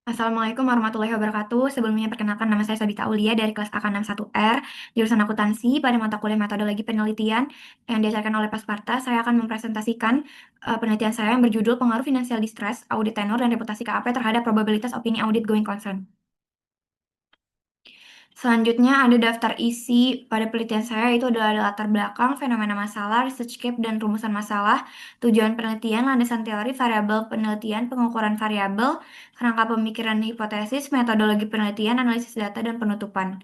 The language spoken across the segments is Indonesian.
Assalamualaikum warahmatullahi wabarakatuh. Sebelumnya perkenalkan nama saya Sabita Aulia dari kelas AK61R, jurusan akuntansi pada mata kuliah metodologi penelitian yang diajarkan oleh Pasparta. Saya akan mempresentasikan penelitian saya yang berjudul Pengaruh Financial Distress, Audit Tenor, dan Reputasi KAP terhadap Probabilitas Opini Audit Going Concern. Selanjutnya ada daftar isi pada penelitian saya, itu adalah latar belakang, fenomena masalah, research case, dan rumusan masalah, tujuan penelitian, landasan teori, variabel penelitian, pengukuran variabel, kerangka pemikiran hipotesis, metodologi penelitian, analisis data, dan penutupan.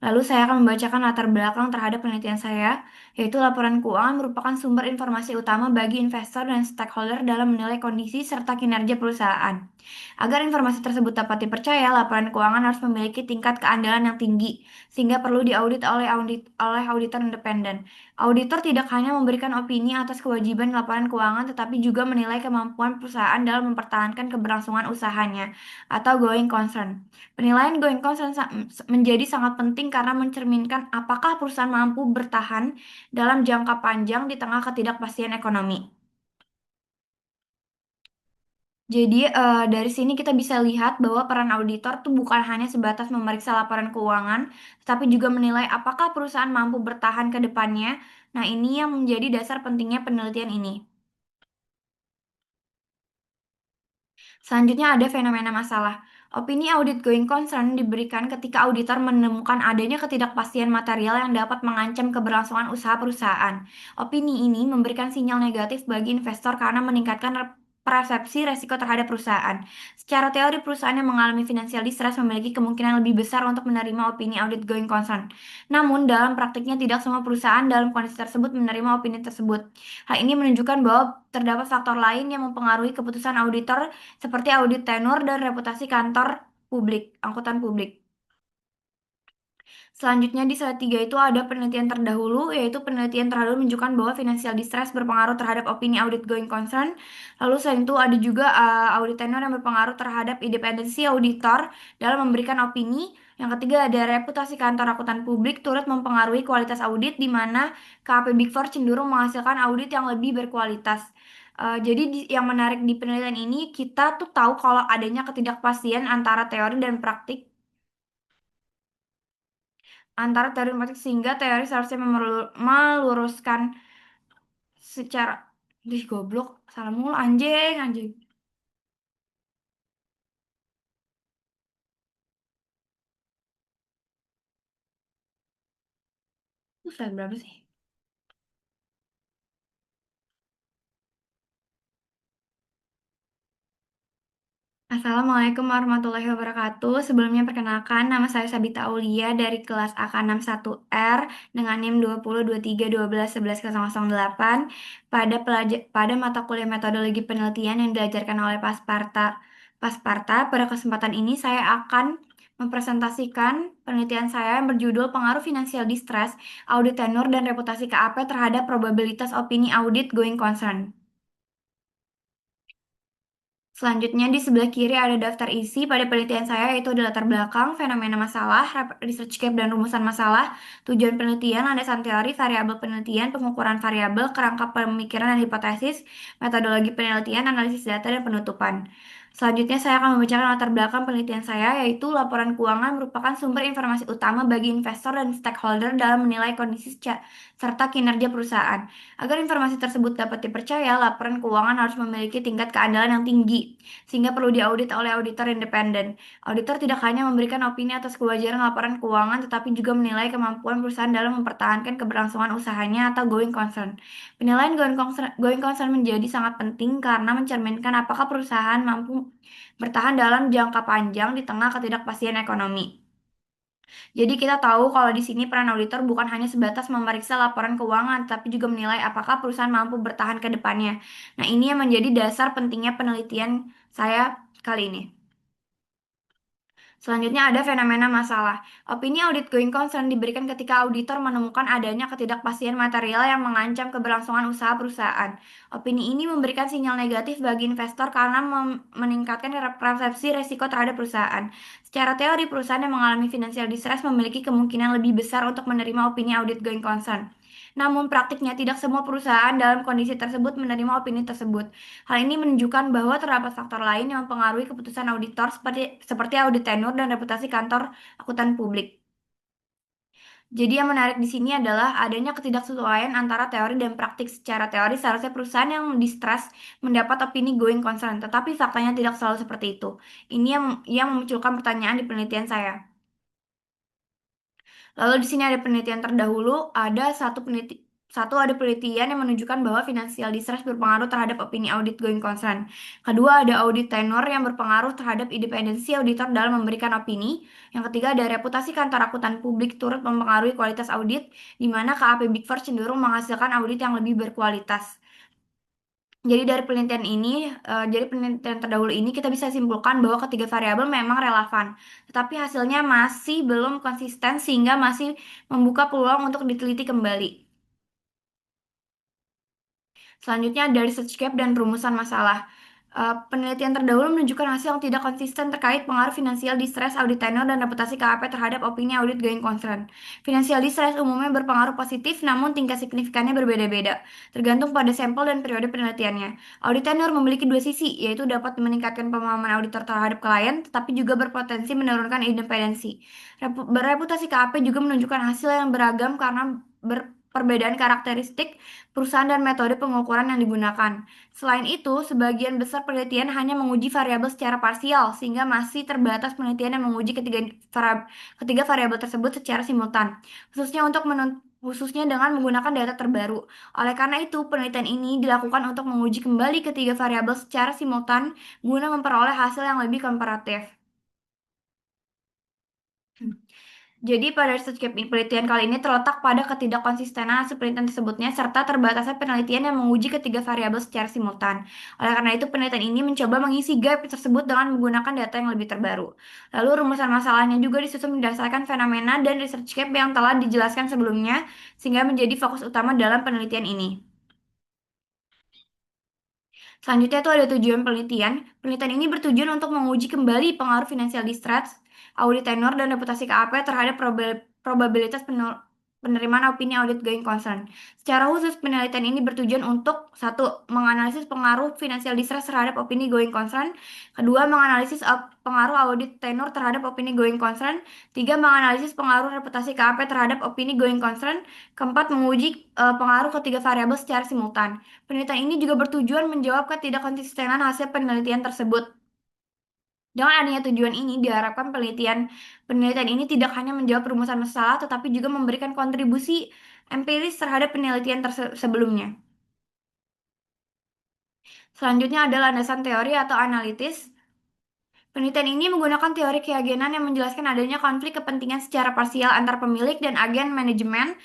Lalu saya akan membacakan latar belakang terhadap penelitian saya, yaitu laporan keuangan merupakan sumber informasi utama bagi investor dan stakeholder dalam menilai kondisi serta kinerja perusahaan. Agar informasi tersebut dapat dipercaya, laporan keuangan harus memiliki tingkat keandalan yang tinggi, sehingga perlu diaudit oleh auditor independen. Auditor tidak hanya memberikan opini atas kewajiban laporan keuangan, tetapi juga menilai kemampuan perusahaan dalam mempertahankan keberlangsungan usahanya, atau going concern. Penilaian going concern menjadi sangat penting karena mencerminkan apakah perusahaan mampu bertahan dalam jangka panjang di tengah ketidakpastian ekonomi. Jadi dari sini kita bisa lihat bahwa peran auditor tuh bukan hanya sebatas memeriksa laporan keuangan, tetapi juga menilai apakah perusahaan mampu bertahan ke depannya. Nah, ini yang menjadi dasar pentingnya penelitian ini. Selanjutnya ada fenomena masalah. Opini audit going concern diberikan ketika auditor menemukan adanya ketidakpastian material yang dapat mengancam keberlangsungan usaha perusahaan. Opini ini memberikan sinyal negatif bagi investor karena meningkatkan persepsi resiko terhadap perusahaan. Secara teori, perusahaan yang mengalami financial distress memiliki kemungkinan lebih besar untuk menerima opini audit going concern. Namun, dalam praktiknya tidak semua perusahaan dalam kondisi tersebut menerima opini tersebut. Hal ini menunjukkan bahwa terdapat faktor lain yang mempengaruhi keputusan auditor seperti audit tenur dan reputasi kantor publik, angkutan publik. Selanjutnya di slide 3 itu ada penelitian terdahulu, yaitu penelitian terdahulu menunjukkan bahwa financial distress berpengaruh terhadap opini audit going concern. Lalu selain itu ada juga audit tenor yang berpengaruh terhadap independensi auditor dalam memberikan opini. Yang ketiga ada reputasi kantor akuntan publik turut mempengaruhi kualitas audit, di mana KAP Big Four cenderung menghasilkan audit yang lebih berkualitas. Jadi yang menarik di penelitian ini kita tuh tahu kalau adanya ketidakpastian antara teori dan praktik, sehingga teori seharusnya meluruskan secara goblok, salah mulu, anjing anjing. Itu slide berapa sih? Assalamualaikum warahmatullahi wabarakatuh. Sebelumnya perkenalkan, nama saya Sabita Aulia dari kelas AK61R dengan NIM 2023121108 pada mata kuliah metodologi penelitian yang diajarkan oleh Pasparta. Pada kesempatan ini saya akan mempresentasikan penelitian saya yang berjudul Pengaruh Financial Distress, Audit Tenur, dan Reputasi KAP terhadap Probabilitas Opini Audit Going Concern. Selanjutnya di sebelah kiri ada daftar isi pada penelitian saya, yaitu ada latar belakang, fenomena masalah, research case dan rumusan masalah, tujuan penelitian, landasan teori, variabel penelitian, pengukuran variabel, kerangka pemikiran dan hipotesis, metodologi penelitian, analisis data, dan penutupan. Selanjutnya saya akan membacakan latar belakang penelitian saya, yaitu laporan keuangan merupakan sumber informasi utama bagi investor dan stakeholder dalam menilai kondisi serta kinerja perusahaan. Agar informasi tersebut dapat dipercaya, laporan keuangan harus memiliki tingkat keandalan yang tinggi, sehingga perlu diaudit oleh auditor independen. Auditor tidak hanya memberikan opini atas kewajaran laporan keuangan, tetapi juga menilai kemampuan perusahaan dalam mempertahankan keberlangsungan usahanya atau going concern. Penilaian going concern menjadi sangat penting karena mencerminkan apakah perusahaan mampu bertahan dalam jangka panjang di tengah ketidakpastian ekonomi. Jadi kita tahu kalau di sini peran auditor bukan hanya sebatas memeriksa laporan keuangan, tapi juga menilai apakah perusahaan mampu bertahan ke depannya. Nah, ini yang menjadi dasar pentingnya penelitian saya kali ini. Selanjutnya ada fenomena masalah. Opini audit going concern diberikan ketika auditor menemukan adanya ketidakpastian material yang mengancam keberlangsungan usaha perusahaan. Opini ini memberikan sinyal negatif bagi investor karena meningkatkan persepsi resiko terhadap perusahaan. Secara teori, perusahaan yang mengalami financial distress memiliki kemungkinan lebih besar untuk menerima opini audit going concern. Namun praktiknya tidak semua perusahaan dalam kondisi tersebut menerima opini tersebut. Hal ini menunjukkan bahwa terdapat faktor lain yang mempengaruhi keputusan auditor seperti audit tenur dan reputasi kantor akuntan publik. Jadi yang menarik di sini adalah adanya ketidaksesuaian antara teori dan praktik. Secara teori seharusnya perusahaan yang distrust mendapat opini going concern, tetapi faktanya tidak selalu seperti itu. Ini yang memunculkan pertanyaan di penelitian saya. Lalu di sini ada penelitian terdahulu, ada penelitian yang menunjukkan bahwa financial distress berpengaruh terhadap opini audit going concern. Kedua, ada audit tenor yang berpengaruh terhadap independensi auditor dalam memberikan opini. Yang ketiga, ada reputasi kantor akuntan publik turut mempengaruhi kualitas audit, di mana KAP Big Four cenderung menghasilkan audit yang lebih berkualitas. Jadi penelitian terdahulu ini kita bisa simpulkan bahwa ketiga variabel memang relevan, tetapi hasilnya masih belum konsisten sehingga masih membuka peluang untuk diteliti kembali. Selanjutnya dari search gap dan rumusan masalah. Penelitian terdahulu menunjukkan hasil yang tidak konsisten terkait pengaruh finansial distress, audit tenor, dan reputasi KAP terhadap opini audit going concern. Finansial distress umumnya berpengaruh positif, namun tingkat signifikannya berbeda-beda, tergantung pada sampel dan periode penelitiannya. Audit tenor memiliki dua sisi, yaitu dapat meningkatkan pemahaman auditor terhadap klien, tetapi juga berpotensi menurunkan independensi. Bereputasi KAP juga menunjukkan hasil yang beragam karena perbedaan karakteristik perusahaan dan metode pengukuran yang digunakan. Selain itu, sebagian besar penelitian hanya menguji variabel secara parsial, sehingga masih terbatas penelitian yang menguji ketiga variabel tersebut secara simultan, khususnya dengan menggunakan data terbaru. Oleh karena itu, penelitian ini dilakukan untuk menguji kembali ketiga variabel secara simultan guna memperoleh hasil yang lebih komparatif. Jadi pada research gap penelitian kali ini terletak pada ketidakkonsistenan hasil penelitian tersebutnya serta terbatasnya penelitian yang menguji ketiga variabel secara simultan. Oleh karena itu penelitian ini mencoba mengisi gap tersebut dengan menggunakan data yang lebih terbaru. Lalu rumusan masalahnya juga disusun berdasarkan fenomena dan research gap yang telah dijelaskan sebelumnya sehingga menjadi fokus utama dalam penelitian ini. Selanjutnya itu ada tujuan penelitian. Penelitian ini bertujuan untuk menguji kembali pengaruh financial distress, audit tenor, dan reputasi KAP terhadap probabilitas penerimaan opini audit going concern. Secara khusus, penelitian ini bertujuan untuk satu, menganalisis pengaruh financial distress terhadap opini going concern. Kedua, menganalisis pengaruh audit tenor terhadap opini going concern. Tiga, menganalisis pengaruh reputasi KAP terhadap opini going concern. Keempat, menguji pengaruh ketiga variabel secara simultan. Penelitian ini juga bertujuan menjawab ketidakkonsistenan hasil penelitian tersebut. Dengan adanya tujuan ini, diharapkan penelitian ini tidak hanya menjawab rumusan masalah, tetapi juga memberikan kontribusi empiris terhadap penelitian sebelumnya. Selanjutnya adalah landasan teori atau analitis. Penelitian ini menggunakan teori keyakinan yang menjelaskan adanya konflik kepentingan secara parsial antar pemilik dan agen manajemen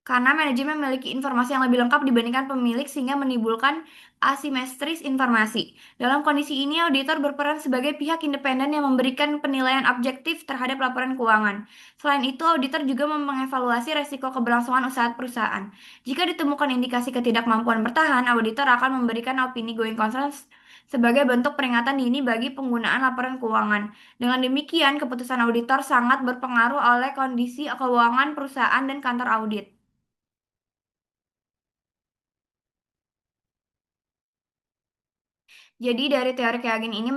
karena manajemen memiliki informasi yang lebih lengkap dibandingkan pemilik sehingga menimbulkan asimetris informasi. Dalam kondisi ini, auditor berperan sebagai pihak independen yang memberikan penilaian objektif terhadap laporan keuangan. Selain itu, auditor juga mengevaluasi resiko keberlangsungan usaha perusahaan. Jika ditemukan indikasi ketidakmampuan bertahan, auditor akan memberikan opini going concern sebagai bentuk peringatan dini bagi penggunaan laporan keuangan. Dengan demikian, keputusan auditor sangat berpengaruh oleh kondisi keuangan perusahaan dan kantor audit. Jadi dari teori keyakinan ini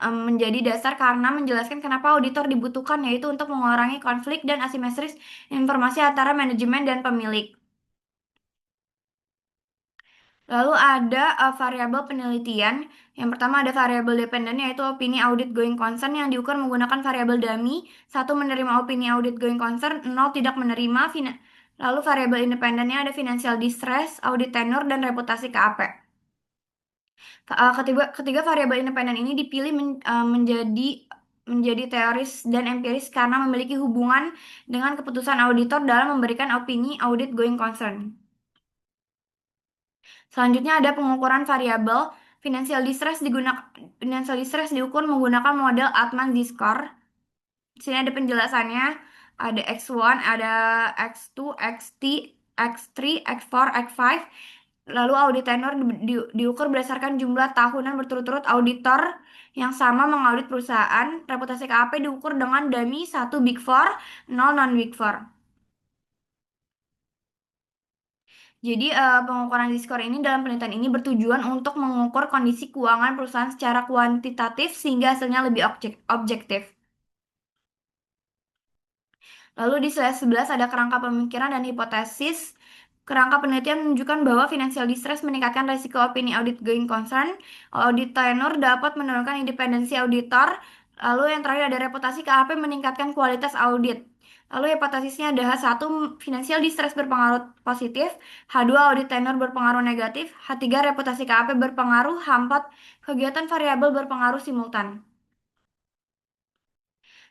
menjadi dasar karena menjelaskan kenapa auditor dibutuhkan, yaitu untuk mengurangi konflik dan asimetris informasi antara manajemen dan pemilik. Lalu ada variabel penelitian. Yang pertama ada variabel dependen yaitu opini audit going concern yang diukur menggunakan variabel dummy. Satu menerima opini audit going concern, nol tidak menerima. Lalu variabel independennya ada financial distress, audit tenure, dan reputasi KAP. Ketiga variabel independen ini dipilih menjadi teoris dan empiris karena memiliki hubungan dengan keputusan auditor dalam memberikan opini audit going concern. Selanjutnya ada pengukuran variabel. Financial distress diukur menggunakan model Altman Z-score. Di sini ada penjelasannya. Ada X1, ada X2, XT, X3, X4, X5. Lalu audit tenor diukur berdasarkan jumlah tahunan berturut-turut auditor yang sama mengaudit perusahaan. Reputasi KAP diukur dengan dummy 1 Big Four, 0 non Big Four. Jadi, pengukuran diskor ini dalam penelitian ini bertujuan untuk mengukur kondisi keuangan perusahaan secara kuantitatif sehingga hasilnya lebih objektif. Lalu di slide 11 ada kerangka pemikiran dan hipotesis. Kerangka penelitian menunjukkan bahwa financial distress meningkatkan risiko opini audit going concern. Audit tenure dapat menurunkan independensi auditor. Lalu yang terakhir ada reputasi KAP meningkatkan kualitas audit. Lalu hipotesisnya ada H1 financial distress berpengaruh positif, H2 audit tenure berpengaruh negatif, H3 reputasi KAP berpengaruh, H4 kegiatan variabel berpengaruh simultan.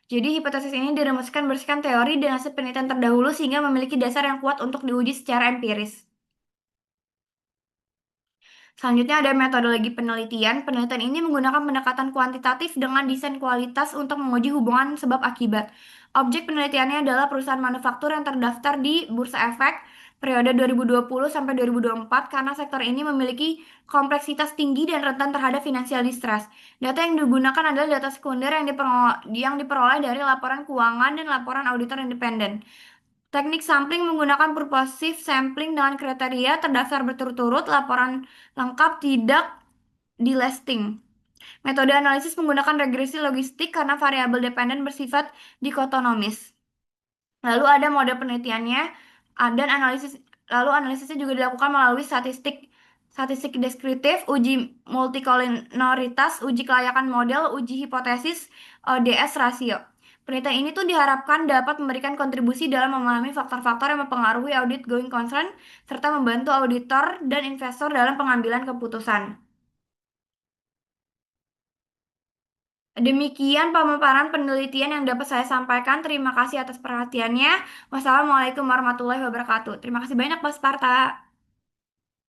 Jadi hipotesis ini dirumuskan berdasarkan teori dan hasil penelitian terdahulu sehingga memiliki dasar yang kuat untuk diuji secara empiris. Selanjutnya ada metodologi penelitian. Penelitian ini menggunakan pendekatan kuantitatif dengan desain kualitas untuk menguji hubungan sebab akibat. Objek penelitiannya adalah perusahaan manufaktur yang terdaftar di Bursa Efek periode 2020 sampai 2024 karena sektor ini memiliki kompleksitas tinggi dan rentan terhadap financial distress. Data yang digunakan adalah data sekunder yang diperoleh dari laporan keuangan dan laporan auditor independen. Teknik sampling menggunakan purposive sampling dengan kriteria terdaftar berturut-turut, laporan lengkap tidak di listing. Metode analisis menggunakan regresi logistik karena variabel dependen bersifat dikotonomis. Lalu ada mode penelitiannya dan analisis. Lalu analisisnya juga dilakukan melalui statistik deskriptif, uji multikolinitas, uji kelayakan model, uji hipotesis, ODS rasio. Penelitian ini tuh diharapkan dapat memberikan kontribusi dalam memahami faktor-faktor yang mempengaruhi audit going concern serta membantu auditor dan investor dalam pengambilan keputusan. Demikian pemaparan penelitian yang dapat saya sampaikan. Terima kasih atas perhatiannya. Wassalamualaikum warahmatullahi wabarakatuh. Terima kasih banyak, Pak Sparta.